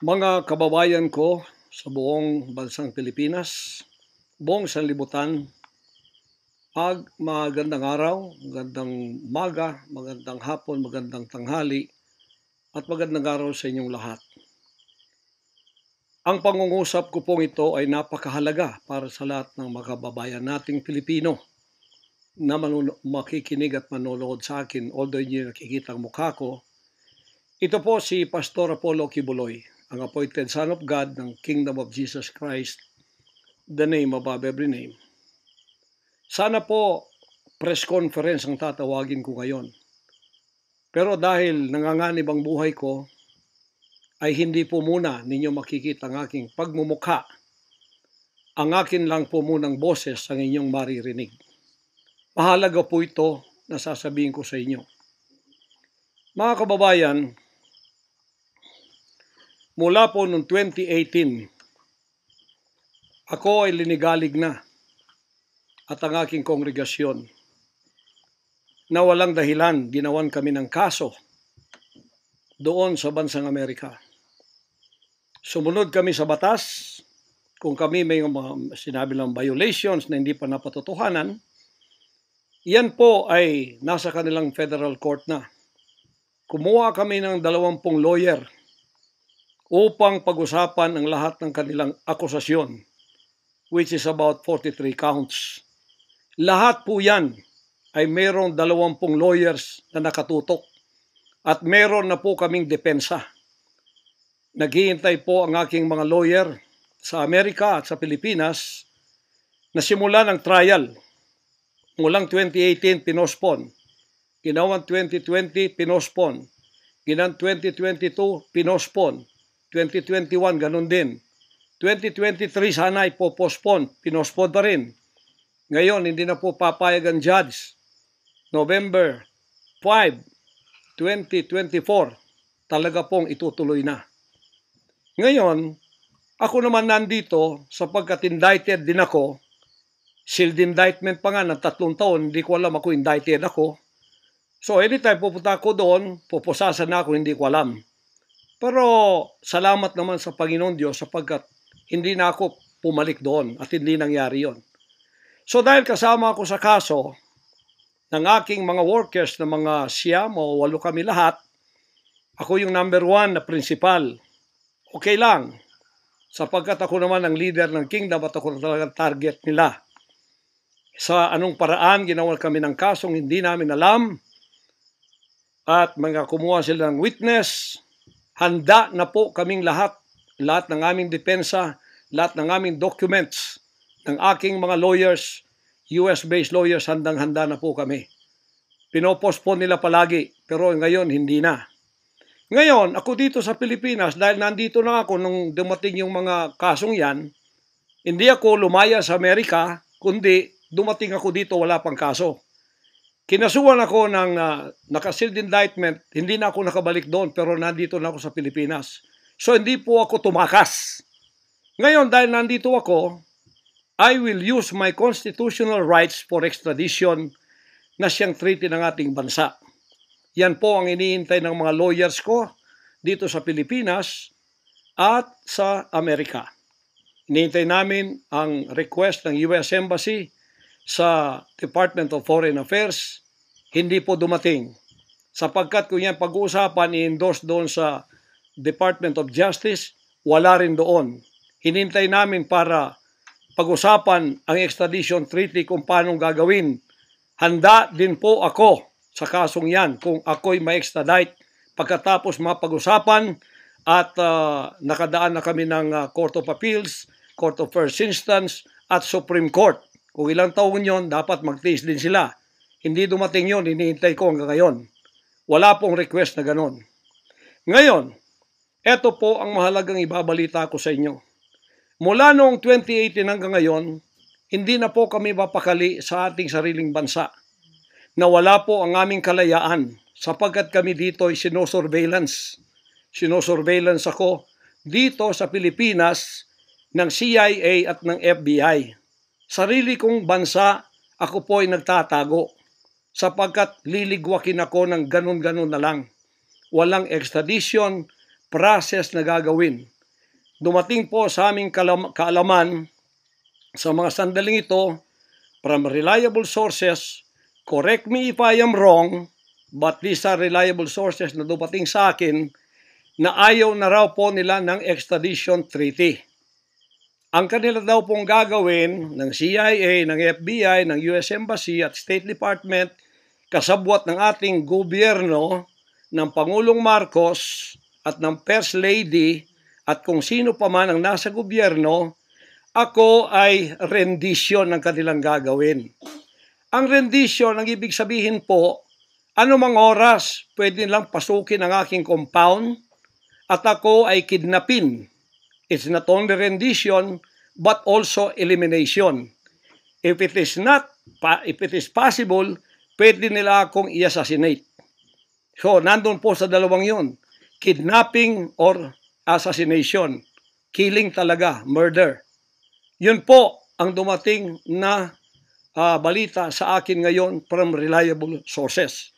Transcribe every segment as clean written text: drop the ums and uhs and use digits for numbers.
Mga kababayan ko sa buong bansang Pilipinas, buong sanlibutan, magandang araw, magandang umaga, magandang hapon, magandang tanghali, at magandang araw sa inyong lahat. Ang pangungusap ko pong ito ay napakahalaga para sa lahat ng mga kababayan nating Pilipino na makikinig at manonood sa akin, although hindi nakikita ang mukha ko. Ito po si Pastor Apollo Kibuloy, ang appointed Son of God ng Kingdom of Jesus Christ, the name above every name. Sana po press conference ang tatawagin ko ngayon. Pero dahil nanganganib ang buhay ko, ay hindi po muna ninyo makikita ang aking pagmumukha. Ang akin lang po munang boses ang inyong maririnig. Mahalaga po ito na sasabihin ko sa inyo. Mga kababayan, mula po noong 2018, ako ay linigalig na at ang aking kongregasyon na walang dahilan ginawan kami ng kaso doon sa bansang Amerika. Sumunod kami sa batas. Kung kami may mga sinabi lang violations na hindi pa napatotohanan, yan po ay nasa kanilang federal court na. Kumuha kami ng 20 lawyer upang pag-usapan ang lahat ng kanilang akusasyon, which is about 43 counts. Lahat po yan ay mayroong 20 lawyers na nakatutok at meron na po kaming depensa. Naghihintay po ang aking mga lawyer sa Amerika at sa Pilipinas na simula ng trial. Mulang 2018, pinospon. Ginawang 2020, pinospon. Ginawang 2022, pinospon. 2021, ganun din. 2023, sana ipopospon. Pinospon pa rin. Ngayon, hindi na po papayag ang judge. November 5, 2024, talaga pong itutuloy na. Ngayon, ako naman nandito sapagkat indicted din ako. Sealed indictment pa nga ng 3 taon, hindi ko alam ako indicted ako. So anytime pupunta ako doon, pupusasan na ako, hindi ko alam. Pero salamat naman sa Panginoon Diyos sapagkat hindi na ako pumalik doon at hindi nangyari yon. So dahil kasama ako sa kaso ng aking mga workers na mga 9 o 8 kami lahat, ako yung number 1 na principal. Okay lang, sapagkat ako naman ang leader ng kingdom at ako talagang target nila. Sa anong paraan ginawa kami ng kasong hindi namin alam at mga kumuha sila ng witness. Handa na po kaming lahat ng aming depensa, lahat ng aming documents ng aking mga lawyers, US-based lawyers, handang-handa na po kami. Pinopospon nila palagi, pero ngayon hindi na. Ngayon, ako dito sa Pilipinas, dahil nandito na ako nung dumating yung mga kasong yan, hindi ako lumaya sa Amerika, kundi dumating ako dito, wala pang kaso. Kinasuhan ako ng naka-sealed indictment, hindi na ako nakabalik doon, pero nandito na ako sa Pilipinas. So hindi po ako tumakas. Ngayon, dahil nandito ako, I will use my constitutional rights for extradition na siyang treaty ng ating bansa. Yan po ang iniintay ng mga lawyers ko dito sa Pilipinas at sa Amerika. Iniintay namin ang request ng US Embassy sa Department of Foreign Affairs, hindi po dumating. Sapagkat kung yan pag-uusapan, i-endorse doon sa Department of Justice, wala rin doon. Hinintay namin para pag-usapan ang extradition treaty kung paano gagawin. Handa din po ako sa kasong yan kung ako'y ma-extradite pagkatapos mapag-usapan at nakadaan na kami ng Court of Appeals, Court of First Instance at Supreme Court. Kung ilang taon yon, dapat magtiis din sila. Hindi dumating yon, hinihintay ko hanggang ngayon. Wala pong request na ganon. Ngayon, eto po ang mahalagang ibabalita ko sa inyo. Mula noong 2018 hanggang ngayon, hindi na po kami mapakali sa ating sariling bansa. Nawala po ang aming kalayaan sapagkat kami dito ay sinosurveillance. Sinosurveillance ako dito sa Pilipinas ng CIA at ng FBI. Sarili kong bansa, ako po ay nagtatago sapagkat liligwakin ako ng ganun-ganun na lang. Walang extradition, process na gagawin. Dumating po sa aming kaalaman sa mga sandaling ito from reliable sources. Correct me if I am wrong, but these are reliable sources na dumating sa akin na ayaw na raw po nila ng extradition treaty. Ang kanila daw pong gagawin ng CIA, ng FBI, ng US Embassy at State Department, kasabwat ng ating gobyerno, ng Pangulong Marcos at ng First Lady at kung sino pa man ang nasa gobyerno, ako ay rendition ng kanilang gagawin. Ang rendition, ang ibig sabihin po, anumang oras pwede lang pasukin ang aking compound at ako ay kidnapin. It's not only rendition but also elimination. If it is possible, pwede nila akong i-assassinate. So, nandun po sa dalawang yun. Kidnapping or assassination. Killing talaga, murder. Yun po ang dumating na balita sa akin ngayon from reliable sources.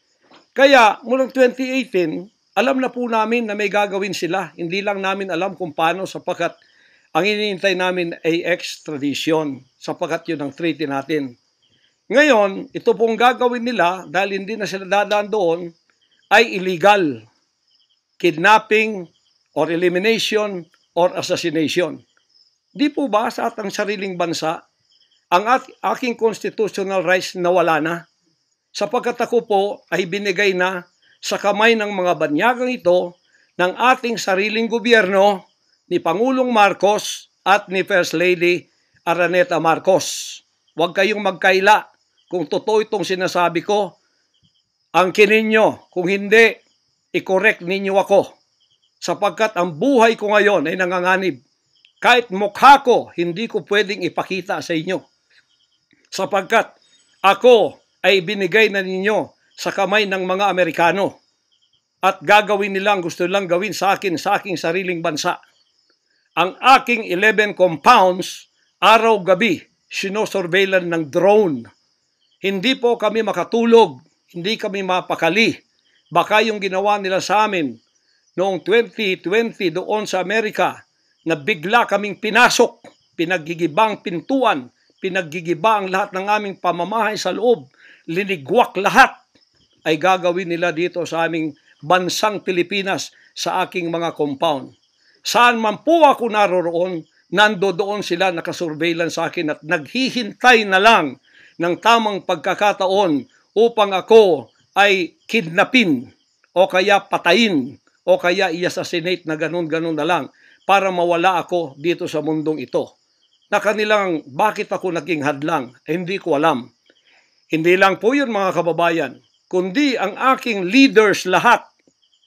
Kaya, mulang 2018, alam na po namin na may gagawin sila. Hindi lang namin alam kung paano sapagkat ang hinihintay namin ay extradition sapagkat yun ang treaty natin. Ngayon, ito pong gagawin nila dahil hindi na sila dadaan doon ay illegal. Kidnapping or elimination or assassination. Di po ba sa atang sariling bansa ang aking constitutional rights nawala na? Sapagkat ako po ay binigay na sa kamay ng mga banyagang ito ng ating sariling gobyerno ni Pangulong Marcos at ni First Lady Araneta Marcos. Huwag kayong magkaila kung totoo itong sinasabi ko. Angkinin nyo, kung hindi, i-correct ninyo ako. Sapagkat ang buhay ko ngayon ay nanganganib. Kahit mukha ko, hindi ko pwedeng ipakita sa inyo. Sapagkat ako ay binigay na ninyo sa kamay ng mga Amerikano. At gagawin nilang gusto lang gawin sa akin, sa aking sariling bansa. Ang aking 11 compounds, araw-gabi, sinosurveillan ng drone. Hindi po kami makatulog, hindi kami mapakali. Baka yung ginawa nila sa amin noong 2020 doon sa Amerika, na bigla kaming pinasok, pinaggigibang pintuan, pinaggigiba ang lahat ng aming pamamahay sa loob, linigwak lahat, ay gagawin nila dito sa aming bansang Pilipinas sa aking mga compound. Saan man po ako naroroon, nandoon sila nakasurveillance sa akin at naghihintay na lang ng tamang pagkakataon upang ako ay kidnapin o kaya patayin o kaya i-assassinate na ganun-ganun na lang para mawala ako dito sa mundong ito. Na kanilang bakit ako naging hadlang, hindi ko alam. Hindi lang po yun mga kababayan, kundi ang aking leaders lahat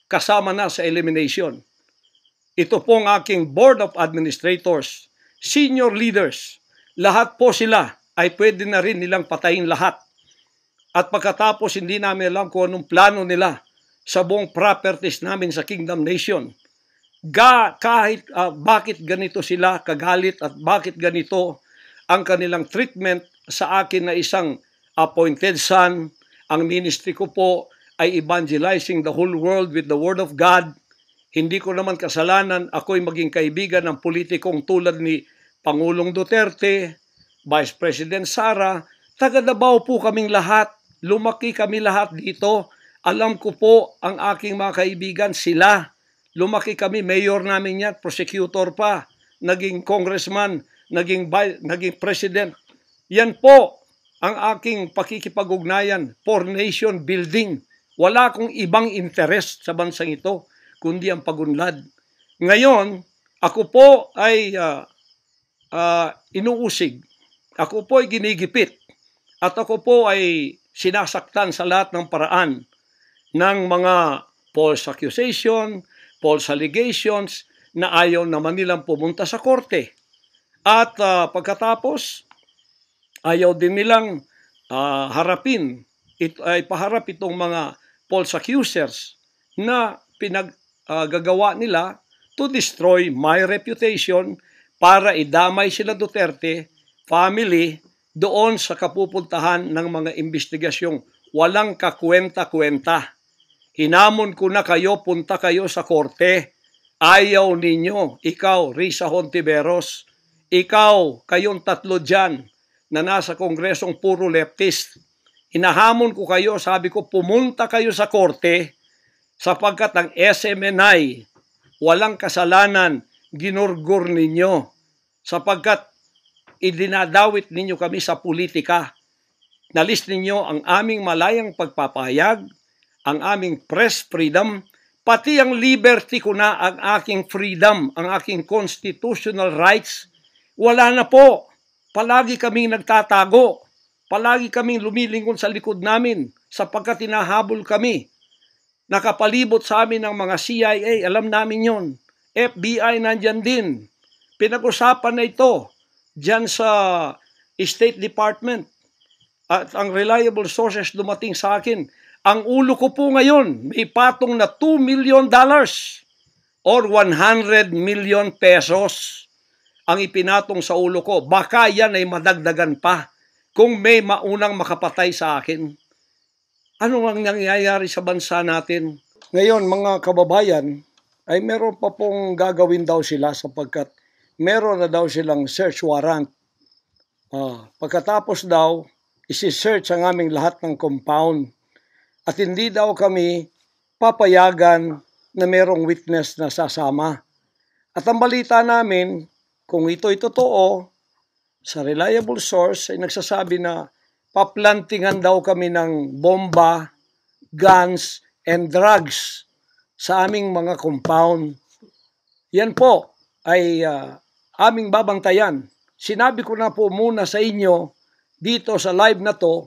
kasama na sa elimination. Ito pong aking Board of Administrators, senior leaders, lahat po sila ay pwede na rin nilang patayin lahat. At pagkatapos hindi namin alam kung anong plano nila sa buong properties namin sa Kingdom Nation. Bakit ganito sila kagalit at bakit ganito ang kanilang treatment sa akin na isang appointed son. Ang ministry ko po ay evangelizing the whole world with the Word of God. Hindi ko naman kasalanan ako'y maging kaibigan ng politikong tulad ni Pangulong Duterte, Vice President Sara. Taga Davao po kaming lahat. Lumaki kami lahat dito. Alam ko po ang aking mga kaibigan, sila. Lumaki kami, mayor namin yan, prosecutor pa, naging congressman, naging president. Yan po ang aking pakikipag-ugnayan for nation building. Wala akong ibang interest sa bansang ito, kundi ang pagunlad. Ngayon, ako po ay inuusig. Ako po ay ginigipit. At ako po ay sinasaktan sa lahat ng paraan ng mga false accusation, false allegations na ayaw naman nilang pumunta sa korte. At pagkatapos, ayaw din nilang paharap itong mga false accusers na pinaggagawa nila to destroy my reputation para idamay sila Duterte family doon sa kapupuntahan ng mga investigasyong walang kakwenta-kwenta. Hinamon ko na kayo, punta kayo sa korte. Ayaw ninyo, ikaw, Risa Hontiveros, ikaw, kayong tatlo dyan na nasa kongresong puro leftist. Hinahamon ko kayo, sabi ko, pumunta kayo sa korte sapagkat ang SMNI, walang kasalanan, ginurgur ninyo sapagkat idinadawit ninyo kami sa politika. Nalis ninyo ang aming malayang pagpapahayag, ang aming press freedom, pati ang liberty ko na, ang aking freedom, ang aking constitutional rights. Wala na po. Palagi kaming nagtatago. Palagi kaming lumilingon sa likod namin sapagkat hinahabol kami. Nakapalibot sa amin ng mga CIA, alam namin yon. FBI nandyan din. Pinag-usapan na ito dyan sa State Department. At ang reliable sources dumating sa akin. Ang ulo ko po ngayon, may patong na $2 million or 100 million pesos ang ipinatong sa ulo ko. Baka yan ay madagdagan pa kung may maunang makapatay sa akin. Ano ang nangyayari sa bansa natin? Ngayon, mga kababayan, ay meron pa pong gagawin daw sila sapagkat meron na daw silang search warrant. Pagkatapos daw, isi-search ang aming lahat ng compound. At hindi daw kami papayagan na merong witness na sasama. At ang balita namin, kung ito'y totoo, sa reliable source ay nagsasabi na paplantingan daw kami ng bomba, guns, and drugs sa aming mga compound. Yan po ay aming babantayan. Sinabi ko na po muna sa inyo dito sa live na to,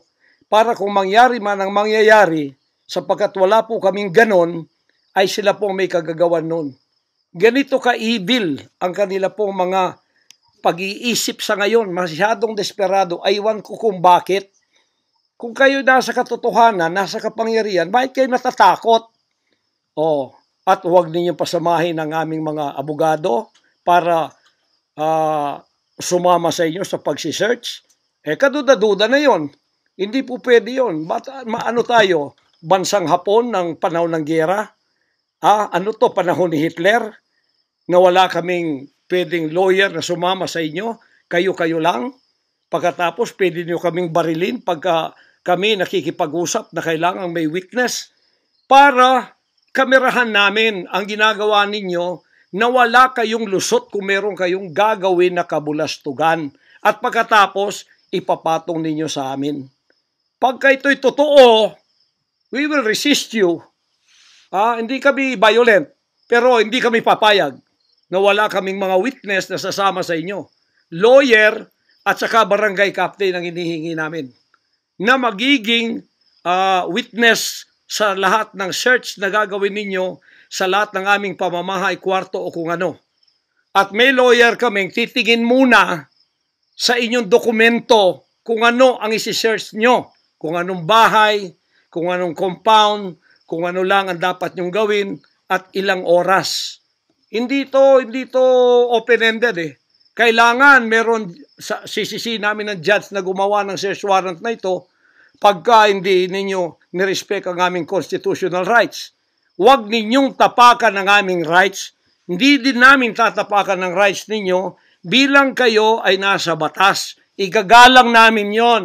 para kung mangyari man ang mangyayari, sapagkat wala po kaming ganon, ay sila po may kagagawan nun. Ganito ka-evil ang kanila pong mga pag-iisip sa ngayon, masyadong desperado, aywan ko kung bakit. Kung kayo nasa katotohanan, nasa kapangyarihan, bakit kayo natatakot? At huwag ninyong pasamahin ang aming mga abogado para sumama sa inyo sa pagsisearch. Kaduda-duda na yon. Hindi po pwede yun. Ano tayo? Bansang Hapon ng panahon ng giyera? Ano to? Panahon ni Hitler? Na wala kaming pwedeng lawyer na sumama sa inyo? Kayo-kayo lang? Pagkatapos, pwede nyo kaming barilin pagka kami nakikipag-usap na kailangan may witness para kamerahan namin ang ginagawa ninyo na wala kayong lusot kung meron kayong gagawin na kabulastugan. At pagkatapos, ipapatong ninyo sa amin. Pagka ito'y totoo, we will resist you. Hindi kami violent, pero hindi kami papayag na wala kaming mga witness na sasama sa inyo. Lawyer at saka barangay captain ang hinihingi namin na magiging witness sa lahat ng search na gagawin ninyo sa lahat ng aming pamamahay, kwarto o kung ano. At may lawyer kaming titingin muna sa inyong dokumento kung ano ang isi-search nyo. Kung anong bahay, kung anong compound, kung ano lang ang dapat nyong gawin, at ilang oras. Hindi to open-ended eh. Kailangan meron, sisisi namin ng judge na gumawa ng search warrant na ito pagka hindi ninyo nirespect ang aming constitutional rights. Huwag ninyong tapakan ang aming rights. Hindi din namin tatapakan ng rights ninyo bilang kayo ay nasa batas. Igagalang namin yon.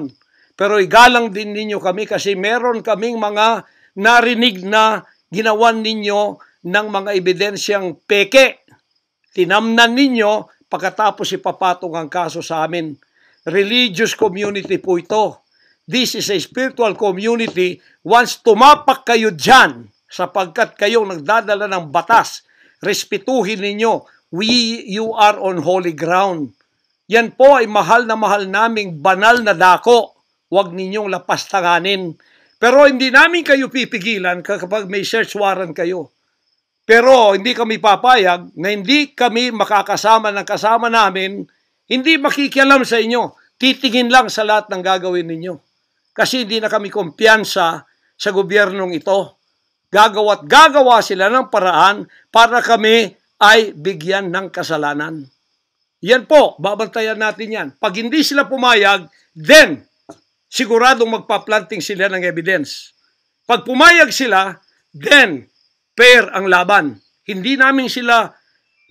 Pero igalang din ninyo kami kasi meron kaming mga narinig na ginawan ninyo ng mga ebidensyang peke. Tinamnan ninyo pagkatapos ipapatong ang kaso sa amin. Religious community po ito. This is a spiritual community. Once tumapak kayo dyan, sapagkat kayong nagdadala ng batas, respetuhin ninyo. You are on holy ground. Yan po ay mahal naming banal na dako. Huwag ninyong lapastanganin. Pero hindi namin kayo pipigilan kapag may search warrant kayo. Pero hindi kami papayag na hindi kami makakasama ng kasama namin, hindi makikialam sa inyo. Titingin lang sa lahat ng gagawin ninyo. Kasi hindi na kami kumpiyansa sa gobyernong ito. Gagawa sila ng paraan para kami ay bigyan ng kasalanan. Yan po, babantayan natin yan. Pag hindi sila pumayag, then siguradong magpa-planting sila ng evidence. Pag pumayag sila, then fair ang laban. Hindi namin sila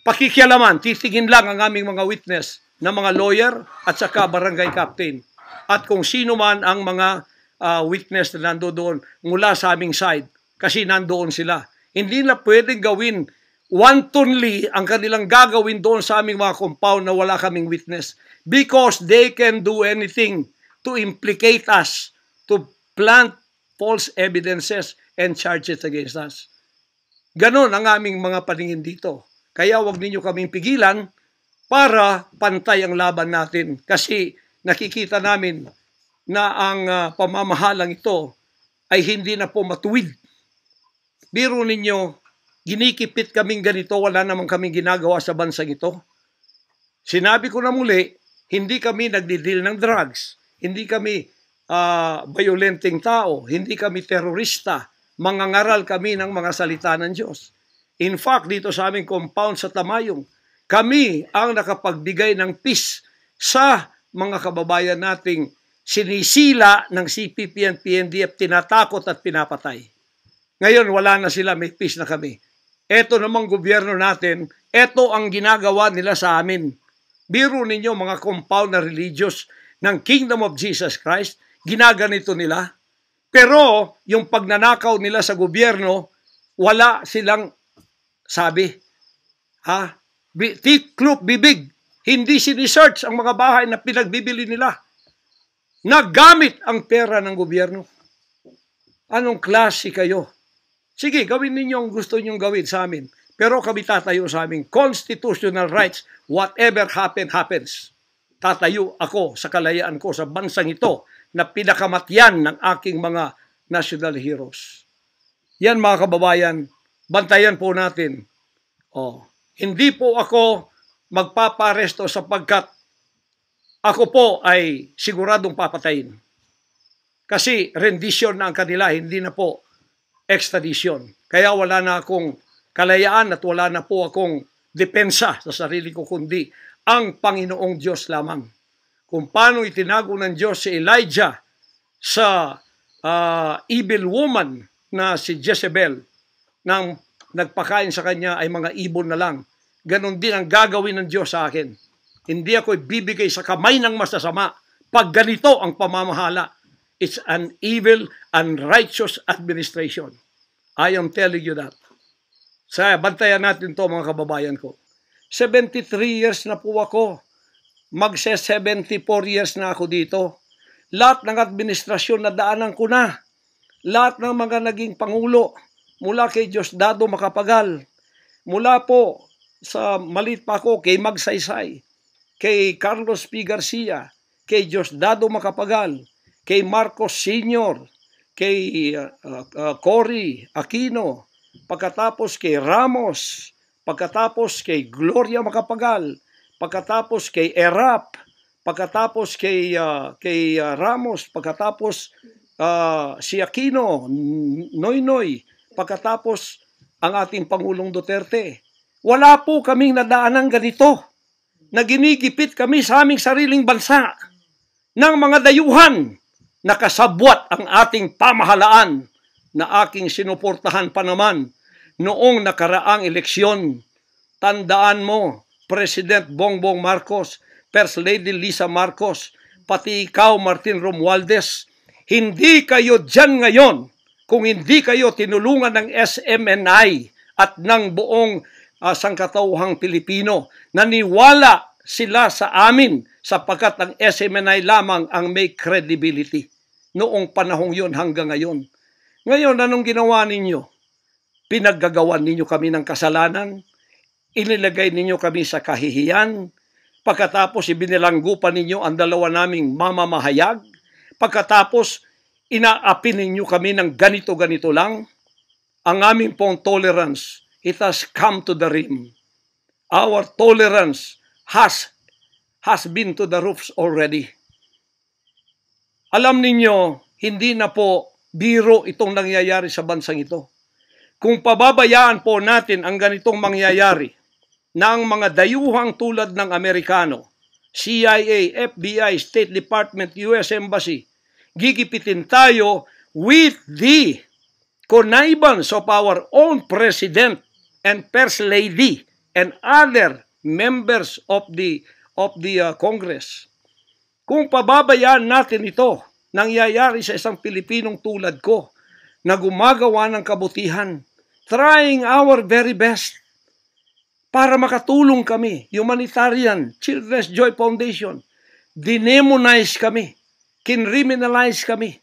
pakikialaman, titingin lang ang aming mga witness na mga lawyer at saka barangay captain. At kung sino man ang mga witness na nandoon mula sa aming side, kasi nandoon sila. Hindi na pwedeng gawin wantonly ang kanilang gagawin doon sa aming mga compound na wala kaming witness. Because they can do anything to implicate us, to plant false evidences and charges against us. Ganon ang aming mga paningin dito. Kaya wag ninyo kaming pigilan para pantay ang laban natin. Kasi nakikita namin na ang pamamahalang ito ay hindi na po matuwid. Biro ninyo, ginikipit kaming ganito, wala namang kaming ginagawa sa bansang ito. Sinabi ko na muli, hindi kami nagdidil ng drugs, hindi kami violenting tao, hindi kami terorista, mangangaral kami ng mga salita ng Diyos. In fact, dito sa aming compound sa Tamayong, kami ang nakapagbigay ng peace sa mga kababayan nating sinisila ng CPP and PNDF, tinatakot at pinapatay. Ngayon, wala na sila, may peace na kami. Eto namang gobyerno natin, eto ang ginagawa nila sa amin. Biro ninyo mga compound na religious ng Kingdom of Jesus Christ, ginaganito nila. Pero yung pagnanakaw nila sa gobyerno, wala silang sabi. Tiklop bibig. Hindi sinisearch ang mga bahay na pinagbibili nila. Nagamit ang pera ng gobyerno. Anong klase kayo? Sige, gawin ninyo ang gusto nyong gawin sa amin. Pero kami tatayo sa aming constitutional rights. Whatever happens. Tatayo ako sa kalayaan ko sa bansang ito na pinakamatyan ng aking mga national heroes. Yan mga kababayan, bantayan po natin. Hindi po ako magpaparesto sapagkat ako po ay siguradong papatayin. Kasi rendition na ang kanila, hindi na po extradition. Kaya wala na akong kalayaan at wala na po akong depensa sa sarili ko, kundi ang Panginoong Diyos lamang. Kung paano itinago ng Diyos si Elijah sa evil woman na si Jezebel, nang nagpakain sa kanya ay mga ibon na lang. Ganon din ang gagawin ng Diyos sa akin. Hindi ako ibibigay sa kamay ng masasama pag ganito ang pamamahala. It's an evil, unrighteous administration. I am telling you that. Bantayan natin to mga kababayan ko. 73 years na po ako. Magse-74 years na ako dito. Lahat ng administrasyon na daanan ko na. Lahat ng mga naging pangulo. Mula kay Diosdado Macapagal. Mula po sa maliit pa ako kay Magsaysay. Kay Carlos P. Garcia. Kay Diosdado Macapagal. Kay Marcos Sr., kay Cory Aquino, pagkatapos kay Ramos, pagkatapos kay Gloria Macapagal, pagkatapos kay Erap, pagkatapos kay Ramos, pagkatapos si Aquino, Noynoy, pagkatapos ang ating Pangulong Duterte. Wala po kaming nadaanan ganito na ginigipit kami sa aming sariling bansa ng mga dayuhan. Nakasabwat ang ating pamahalaan na aking sinuportahan pa naman noong nakaraang eleksyon. Tandaan mo, President Bongbong Marcos, First Lady Lisa Marcos, pati ikaw, Martin Romualdez, hindi kayo dyan ngayon kung hindi kayo tinulungan ng SMNI at ng buong sangkatauhang Pilipino. Naniwala sila sa amin sapagkat ang SMNI lamang ang may credibility. Noong panahong yon hanggang ngayon. Ngayon, anong ginawa ninyo? Pinaggagawan ninyo kami ng kasalanan, inilagay ninyo kami sa kahihiyan, pagkatapos ibinilanggupan ninyo ang dalawa naming mamamahayag, pagkatapos inaapi ninyo kami ng ganito-ganito lang, ang aming pong tolerance, it has come to the rim. Our tolerance has been to the roofs already. Alam ninyo, hindi na po biro itong nangyayari sa bansang ito. Kung pababayaan po natin ang ganitong mangyayari ng mga dayuhang tulad ng Amerikano, CIA, FBI, State Department, US Embassy, gigipitin tayo with the connivance of our own President and First Lady and other members of the Congress. Kung pababayaan natin ito, nangyayari sa isang Pilipinong tulad ko na gumagawa ng kabutihan, trying our very best para makatulong kami, humanitarian, Children's Joy Foundation, dinemonize kami, kinriminalize kami.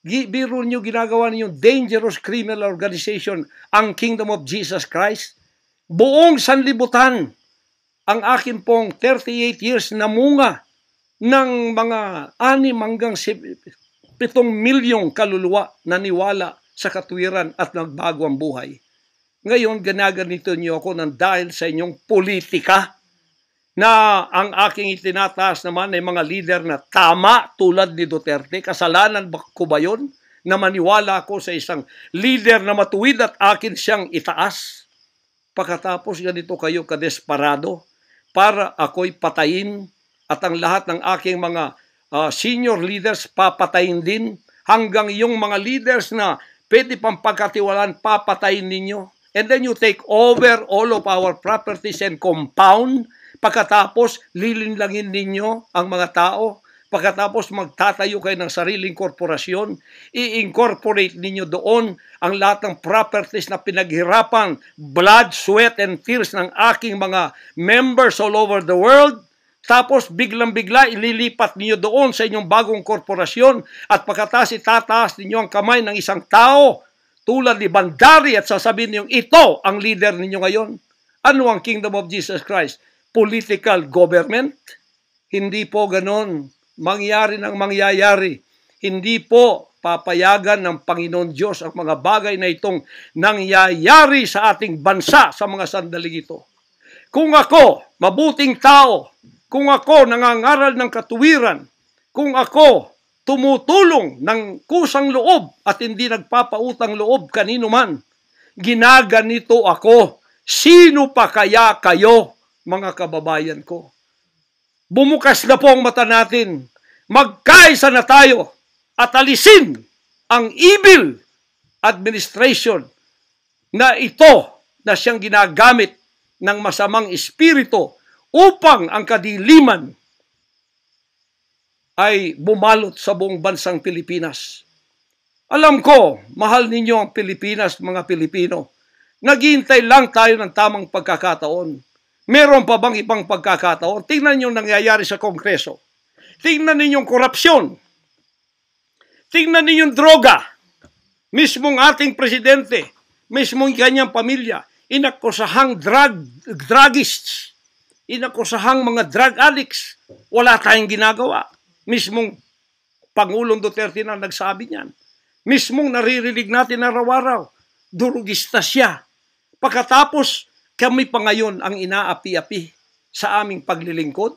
Biro nyo, ginagawa ninyo dangerous criminal organization, ang Kingdom of Jesus Christ. Buong sanlibutan, ang akin pong 38 years na munga ng mga 6 hanggang 7 milyong kaluluwa na niwala sa katuwiran at nagbago ang buhay. Ngayon, ganaganito niyo ako ng dahil sa inyong politika na ang aking itinataas naman ay mga leader na tama tulad ni Duterte. Kasalanan ko ba yun na maniwala ako sa isang leader na matuwid at akin siyang itaas? Pagkatapos ganito kayo kadesperado para ako'y patayin at ang lahat ng aking mga senior leaders papatayin din hanggang yung mga leaders na pwede pang pagkatiwalaan papatayin ninyo. And then you take over all of our properties and compound. Pagkatapos, lilinlangin ninyo ang mga tao. Pagkatapos, magtatayo kayo ng sariling korporasyon. I-incorporate ninyo doon ang lahat ng properties na pinaghirapan, blood, sweat, and tears ng aking mga members all over the world. Tapos, biglang-bigla, ililipat ninyo doon sa inyong bagong korporasyon. At pagkatapos, itataas ninyo ang kamay ng isang tao tulad ni Bandari at sasabihin niyo, ito ang leader ninyo ngayon. Ano ang Kingdom of Jesus Christ? Political government? Hindi po ganon. Mangyari ng mangyayari. Hindi po papayagan ng Panginoon Diyos ang mga bagay na itong nangyayari sa ating bansa sa mga sandaling ito. Kung ako, mabuting tao, kung ako nangangaral ng katuwiran, kung ako tumutulong ng kusang loob at hindi nagpapautang loob kanino man, ginaganito ako. Sino pa kaya kayo, mga kababayan ko? Bumukas na po ang mata natin. Magkaisa na tayo at alisin ang evil administration na ito na siyang ginagamit ng masamang espiritu upang ang kadiliman ay bumalot sa buong bansang Pilipinas. Alam ko, mahal ninyo ang Pilipinas, mga Pilipino. Naghihintay lang tayo ng tamang pagkakataon. Meron pa bang ibang pagkakataon? Tingnan niyo nangyayari sa Kongreso. Tingnan niyo yung korupsyon. Tingnan niyo yung droga. Mismong ating presidente, mismong kanyang pamilya, inakusahang druggists, inakusahang mga drug addicts. Wala tayong ginagawa. Mismong Pangulong Duterte na nagsabi niyan. Mismong naririnig natin araw-araw, durugista siya. Pagkatapos, kami pa ngayon ang inaapi-api sa aming paglilingkod.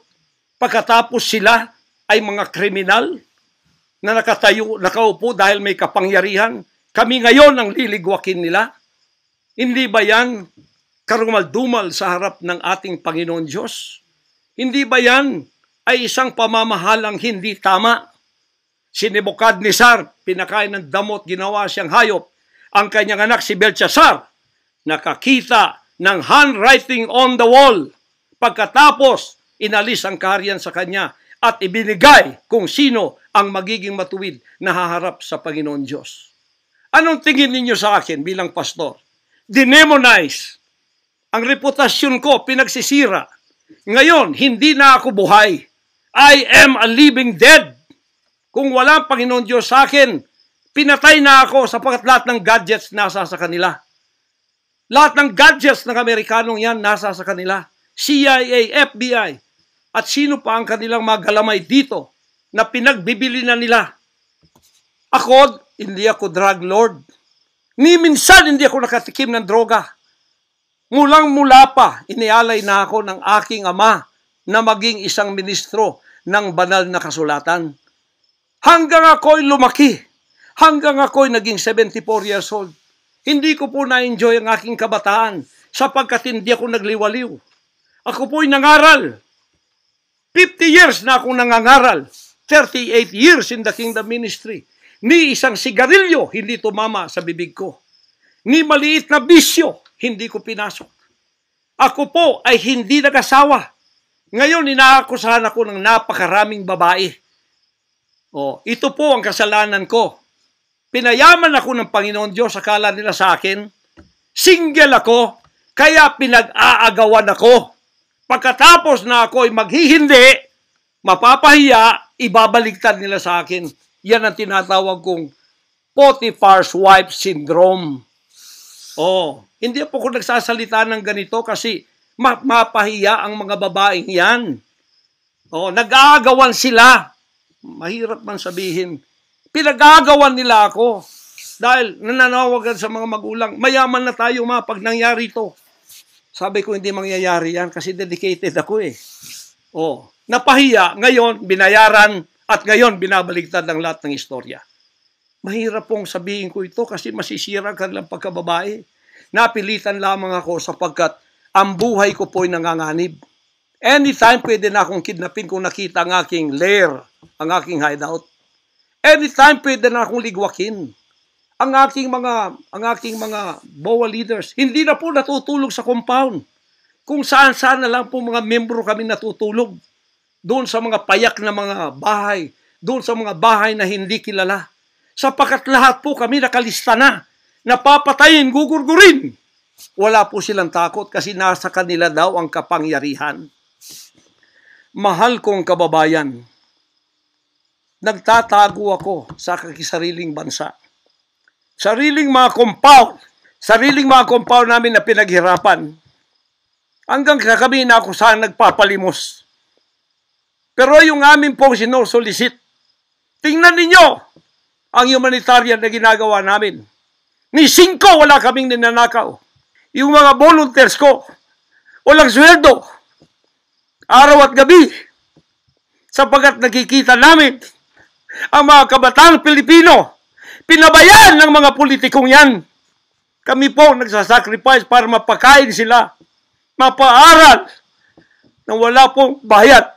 Pagkatapos sila ay mga kriminal na nakaupo dahil may kapangyarihan. Kami ngayon ang liligwakin nila. Hindi ba yan karumal-dumal sa harap ng ating Panginoon Diyos? Hindi ba yan ay isang pamamahalang hindi tama? Si Nebukadnezar, pinakain ng damot, ginawa siyang hayop. Ang kanyang anak si Belshazzar, nakakita ng handwriting on the wall. Pagkatapos, inalis ang kaharian sa kanya at ibinigay kung sino ang magiging matuwid na haharap sa Panginoon Diyos. Anong tingin ninyo sa akin bilang pastor? Dinemonize. Ang reputasyon ko pinagsisira. Ngayon, hindi na ako buhay. I am a living dead. Kung walang Panginoon Diyos sa akin, pinatay na ako sapagkat lahat ng gadgets nasa sa kanila. Lahat ng gadgets ng Amerikanong yan nasa sa kanila. CIA, FBI, at sino pa ang kanilang mga galamay dito na pinagbibili na nila. Ako, hindi ako drug lord. Ni minsan hindi ako nakatikim ng droga. Mulang-mula pa, inialay na ako ng aking ama na maging isang ministro ng banal na kasulatan. Hanggang ako'y lumaki, hanggang ako'y naging 74 years old, hindi ko po na-enjoy ang aking kabataan sapagkat hindi ako nagliwaliw. Ako po'y nangaral. 50 years na akong nangangaral. 38 years in the kingdom ministry. Ni isang sigarilyo hindi tumama sa bibig ko. Ni maliit na bisyo hindi ko pinasok. Ako po ay hindi nag-asawa. Ngayon, inaakusahan ako ng napakaraming babae. Ito po ang kasalanan ko. Pinayaman ako ng Panginoon Diyos, akala nila sa akin. Single ako, kaya pinag-aagawan ako. Pagkatapos na ako ay maghihindi, mapapahiya, ibabaligtad nila sa akin. Yan ang tinatawag kong Potiphar's wife syndrome. Hindi po ako nagsasalita ng ganito kasi mapahiya ang mga babaeng yan. Nag-aagawan sila. Mahirap man sabihin. Pinag-aagawan nila ako. Dahil nananawagan sa mga magulang, mayaman na tayo pag nangyari ito. Sabi ko, hindi mangyayari yan kasi dedicated ako eh. Napahiya, ngayon binayaran at ngayon binabaligtad ang lahat ng istorya. Mahirap pong sabihin ko ito kasi masisira ang kanilang pagkababae. Napilitan lamang ako sapagkat ang buhay ko po'y nanganganib. Anytime pwede na akong kidnapin kung nakita ang aking lair, ang aking hideout. Anytime pwede na akong ligwakin. Ang aking mga BOA leaders, hindi na po natutulog sa compound. Kung saan-saan na lang po mga membro kami natutulog. Doon sa mga payak na mga bahay, doon sa mga bahay na hindi kilala. Sapagkat lahat po kami nakalista na. Napapatayin, gugurgurin. Wala po silang takot kasi nasa kanila daw ang kapangyarihan. Mahal kong kababayan, nagtatago ako sa kakisariling bansa. Sariling mga compound namin na pinaghirapan. Hanggang kami na ako saan nagpapalimos. Pero yung amin pong sinusulisit, tingnan ninyo ang humanitarian na ginagawa namin. Ni 5 wala kaming ninanakaw. Yung mga volunteers ko, walang sweldo. Araw at gabi. Sapagkat nakikita namin ang mga kabataang Pilipino, pinabayaan ng mga politikong yan. Kami po nagsasacrifice para mapakain sila, mapaaral na wala pong bayad.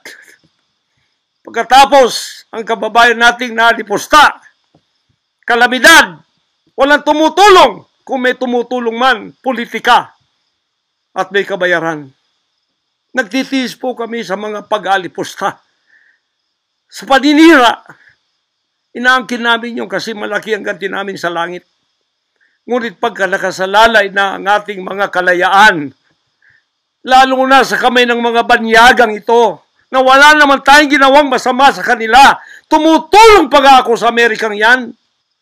Pagkatapos, ang kababayan nating nalipusta, kalamidad, walang tumutulong. Kung may tumutulong man, politika at may kabayaran. Nagtitiis po kami sa mga pag-alipusta. Sa paninira, inaangkin namin yung kasi malaki ang ganti namin sa langit. Ngunit pagka nakasalalay na ang ating mga kalayaan, lalo na sa kamay ng mga banyagang ito, na wala naman tayong ginawang masama sa kanila, tumutulong pa ako sa Amerikang yan.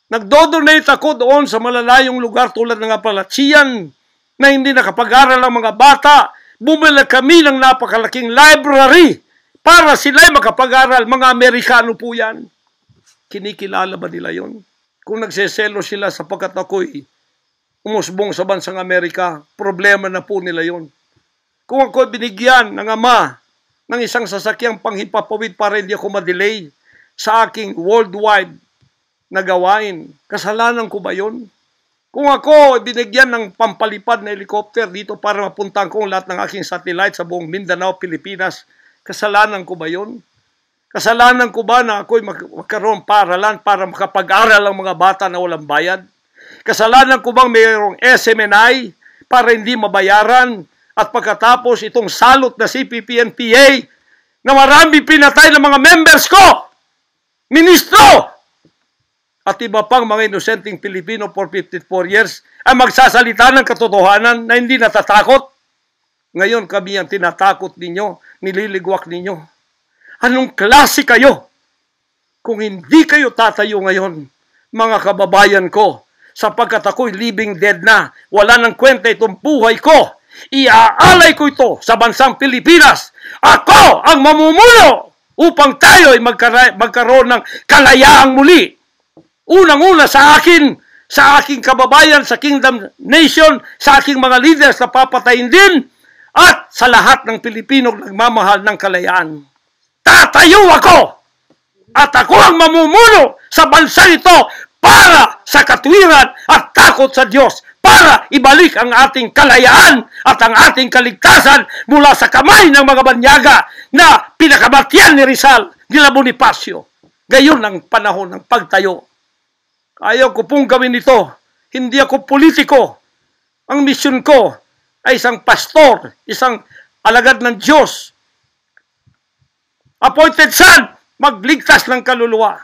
Nagdodonate ako doon sa malalayong lugar tulad ng Apalachian na hindi nakapag-aral ang mga bata. Bumili kami ng napakalaking library para sila'y makapag-aral. Mga Amerikano po yan. Kinikilala ba nila yon? Kung nagseselo sila sapagkat ako'y umusbong sa bansang Amerika, problema na po nila yon. Kung ako'y binigyan ng ama ng isang sasakyang panghipapawid para hindi ako madelay sa aking worldwide na gawain, kasalanan ko ba yun? Kung ako binigyan ng pampalipad na helicopter dito para mapuntahan ko lahat ng aking satellite sa buong Mindanao, Pilipinas, kasalanan ko ba yun? Kasalanan ko ba na ako'y magkaroon paaralan para makapag-aral ang mga bata na walang bayad? Kasalanan ko bang mayroong SMNI para hindi mabayaran? At pagkatapos itong salot na CPP-NPA na marami pinatay ng mga members ko, ministro, at iba pang mga inosenteng Pilipino for 54 years ay magsasalita ng katotohanan na hindi natatakot. Ngayon kami ang tinatakot ninyo, nililigwak ninyo. Anong klase kayo? Kung hindi kayo tatayo ngayon, mga kababayan ko, sapagkat ako'y living dead na, wala nang kwenta itong buhay ko, iaalay ko ito sa bansang Pilipinas. Ako ang mamumuno upang tayo ay magkaroon ng kalayaang muli. Unang-una sa akin, sa aking kababayan, sa Kingdom Nation, sa aking mga leaders na papatayin din, at sa lahat ng Pilipino nagmamahal ng kalayaan. Tatayo ako! At ako ang mamumuno sa bansa ito para sa katwiran at takot sa Diyos, para ibalik ang ating kalayaan at ang ating kaligtasan mula sa kamay ng mga banyaga na pinakabatyan ni Rizal, nila Bonifacio. Gayon ang panahon ng pagtayo. Ayaw ko pong gawin ito. Hindi ako politiko. Ang misyon ko ay isang pastor, isang alagad ng Diyos. Appointed son, magligtas ng kaluluwa.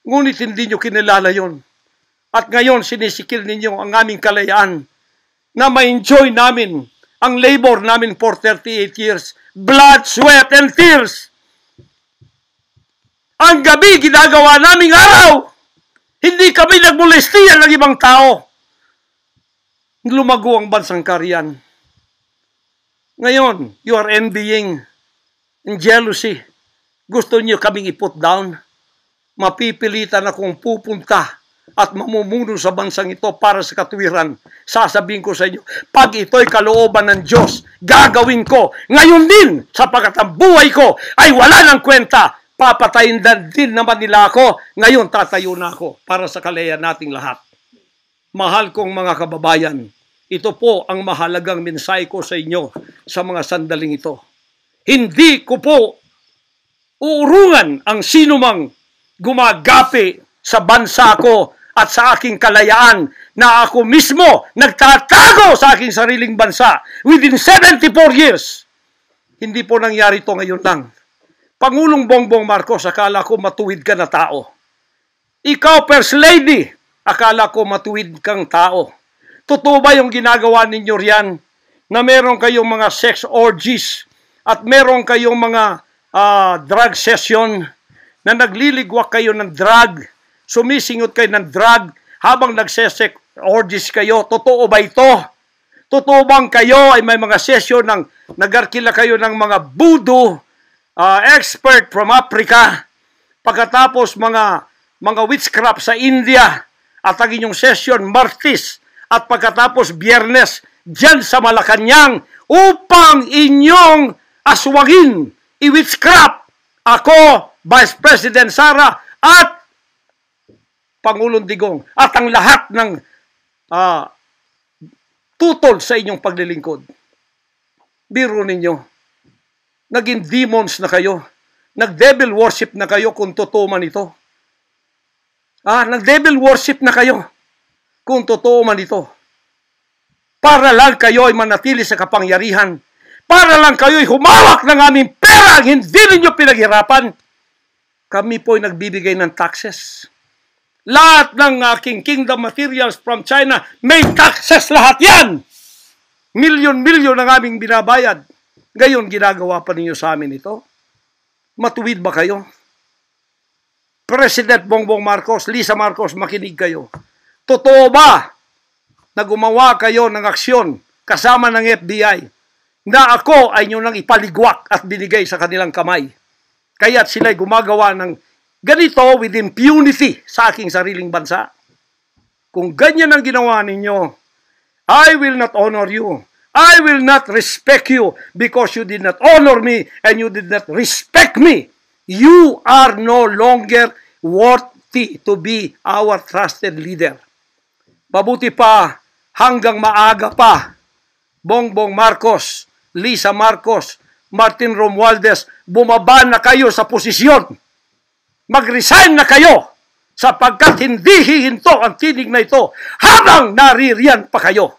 Ngunit hindi nyo kinilala yon. At ngayon, sinisikil ninyo ang aming kalayaan na ma-enjoy namin ang labor namin for 38 years. Blood, sweat, and tears. Ang gabi, ginagawa naming araw. Hindi kami nagmolestiya ng ibang tao. Lumago ang bansang Korean. Ngayon, you are envying and jealousy. Gusto niyo kaming i-put down. Mapipilitan akong pupunta at mamumuno sa bansang ito para sa katuwiran. Sasabihin ko sa inyo, pag ito'y kalooban ng Diyos, gagawin ko. Ngayon din, sapagkat ang buhay ko ay wala ng kwenta. Papatayin din naman nila ako. Ngayon, tatayo na ako para sa kalayan nating lahat. Mahal kong mga kababayan, ito po ang mahalagang mensahe ko sa inyo sa mga sandaling ito. Hindi ko po uurungan ang sinumang gumagapi sa bansa ko at sa aking kalayaan na ako mismo nagtatago sa aking sariling bansa within 74 years. Hindi po nangyari ito ngayon lang. Pangulong Bongbong Marcos, akala ko matuwid ka na tao. Ikaw, First Lady, akala ko matuwid kang tao. Totoo ba yung ginagawa ninyo riyan na meron kayong mga sex orgies at meron kayong mga drug session na nagliligwak kayo ng drug, sumisingot kayo ng drug habang nagsesex orgies kayo? Totoo ba ito? Totoo bang kayo ay may mga session ng nagarkila kayo ng mga voodoo expert from Africa, pagkatapos mga witchcraft sa India at ang inyong session Martes at pagkatapos Biyernes dyan sa Malacanang upang inyong aswagin i-witchcraft ako, Vice President Sara at Pangulong Digong at ang lahat ng tutol sa inyong paglilingkod. Biro ninyo, naging demons na kayo, nag-devil worship na kayo kung totoo man ito. Nag-devil worship na kayo kung totoo man ito. Para lang kayo ay manatili sa kapangyarihan. Para lang kayo ay humawak ng aming pera, hindi ninyo pinaghirapan. Kami po ay nagbibigay ng taxes. Lahat ng aking kingdom materials from China, may taxes lahat yan. Milyon-milyon ang aming binabayad. Gayon, ginagawa pa ninyo sa amin ito. Matuwid ba kayo? President Bongbong Marcos, Lisa Marcos, makinig kayo. Totoo ba na gumawa kayo ng aksyon kasama ng FBI na ako ay nyo nang ipaligwak at binigay sa kanilang kamay? Kaya't sila'y gumagawa ng ganito with impunity sa aking sariling bansa. Kung ganyan ang ginawa ninyo, I will not honor you. I will not respect you because you did not honor me and you did not respect me. You are no longer worthy to be our trusted leader. Mabuti pa, hanggang maaga pa, Bongbong Marcos, Lisa Marcos, Martin Romualdez, bumaba na kayo sa posisyon. Mag-resign na kayo sapagkat hindi hihinto ang tinig na ito habang naririyan pa kayo.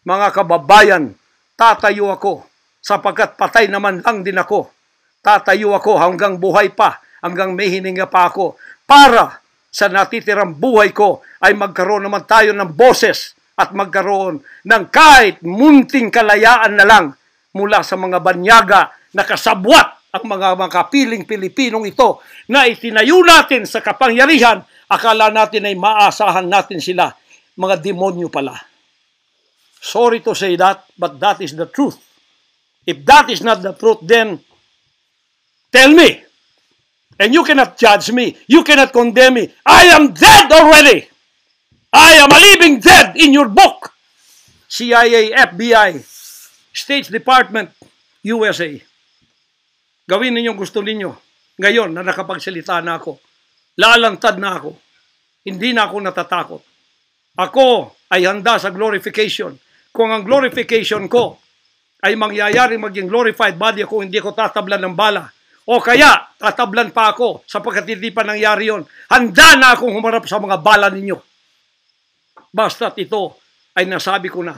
Mga kababayan, tatayo ako sapagkat patay naman lang din ako. Tatayo ako hanggang buhay pa, hanggang may hininga pa ako para sa natitirang buhay ko ay magkaroon naman tayo ng boses at magkaroon ng kahit munting kalayaan na lang mula sa mga banyaga na kasabwat ang mga makapiling Pilipinong ito na itinayo natin sa kapangyarihan. Akala natin ay maasahan natin sila. Mga demonyo pala. Sorry to say that, but that is the truth. If that is not the truth, then tell me. And you cannot judge me. You cannot condemn me. I am dead already. I am a living dead in your book. CIA, FBI, State Department, USA. Gawin ninyong gusto ninyo. Ngayon na nakapagsalita na ako, lalantad na ako. Hindi na ako natatakot. Ako ay handa sa glorification. Kung ang glorification ko ay mangyayari maging glorified body ako, hindi ko tatablan ng bala. O kaya, tatablan pa ako sapagkat hindi pa nangyari yon. Handa na akong humarap sa mga bala ninyo. Basta't ito ay nasabi ko na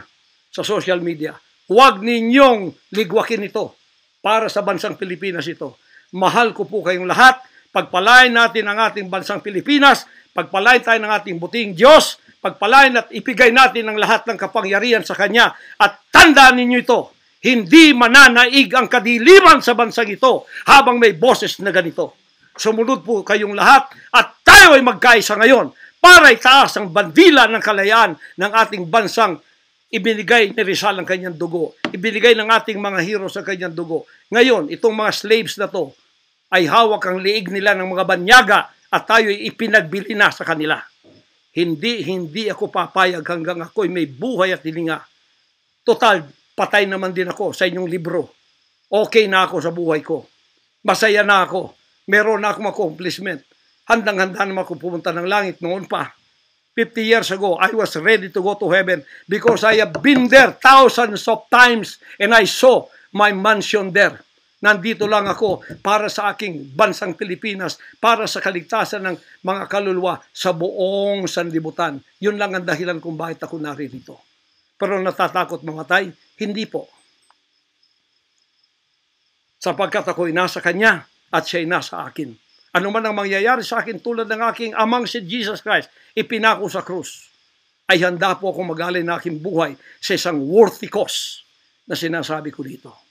sa social media, huwag ninyong ligwakin ito para sa bansang Pilipinas ito. Mahal ko po kayong lahat. Pagpalain natin ang ating bansang Pilipinas, pagpalain tayo ng ating buting Diyos, pagpalain at ipigay natin ang lahat ng kapangyarihan sa Kanya. At tandaan ninyo ito, hindi mananaig ang kadiliman sa bansang ito habang may boses na ganito. Sumunod po kayong lahat at tayo ay magkaisa ngayon para itaas ang bandila ng kalayaan ng ating bansang ibinigay ni Rizal ang kanyang dugo. Ibinigay ng ating mga heroes ang kanyang dugo. Ngayon, itong mga slaves na to ay hawak ang liig nila ng mga banyaga at tayo ay ipinagbili na sa kanila. Hindi ako papayag hanggang ako'y may buhay at hilinga. Total, patay naman din ako sa inyong libro. Okay na ako sa buhay ko. Masaya na ako. Meron na akong accomplishment. Handang-handa naman ako pumunta ng langit noon pa. 50 years ago, I was ready to go to heaven because I have been there thousands of times and I saw my mansion there. Nandito lang ako para sa aking bansang Pilipinas, para sa kaligtasan ng mga kaluluwa sa buong sanlibutan. Yun lang ang dahilan kung bakit ako naririto. Pero natatakot mamatay? Hindi po. Sapagkat ako'y nasa Kanya at siya'y nasa akin. Ano man ang mangyayari sa akin tulad ng aking amang si Jesus Christ, ipinako sa krus, ay handa po akong mag-alay ng aking buhay sa isang worthy cause na sinasabi ko dito.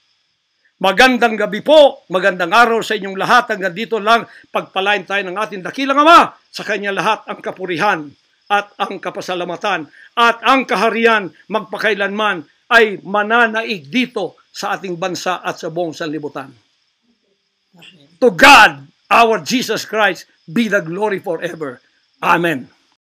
Magandang gabi po, magandang araw sa inyong lahat. Hanggang dito lang, pagpalain tayo ng ating dakilang Ama. Sa Kanya lahat ang kapurihan at ang kapasalamatan at ang kaharian magpakailanman ay mananaig dito sa ating bansa at sa buong sanlibutan. To God, our Jesus Christ, be the glory forever. Amen.